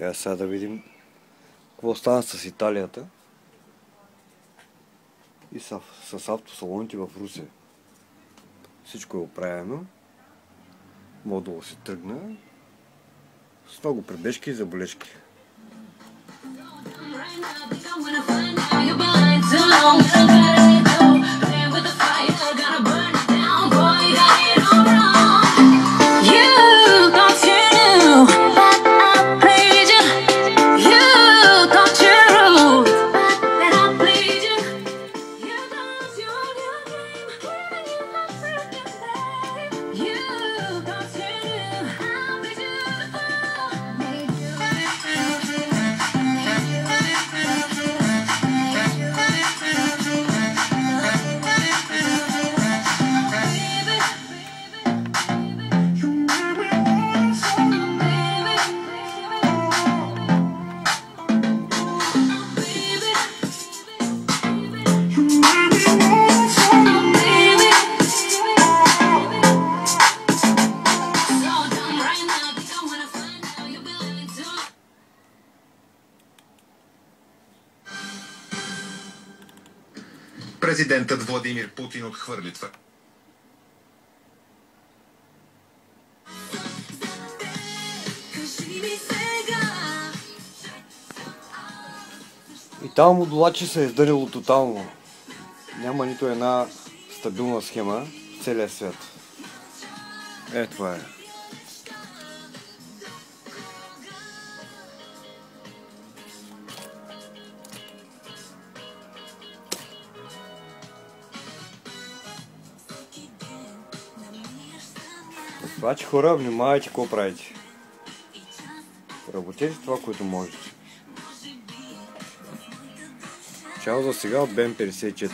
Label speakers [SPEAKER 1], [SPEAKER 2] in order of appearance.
[SPEAKER 1] Сега да видим какво стана с Италията и с автосалоните в Русе. Всичко е оправено. Мога да се тръгна с много прибежки и заболежки.
[SPEAKER 2] Президентът Владимир Путин отхвърли това.
[SPEAKER 1] И там модулачи се е издарило тотално. Няма нито една стабилна схема в целия свят. Това е. Значи хора, внимавайте какво правите. Работете това, което можете. Чао за сега от BM54.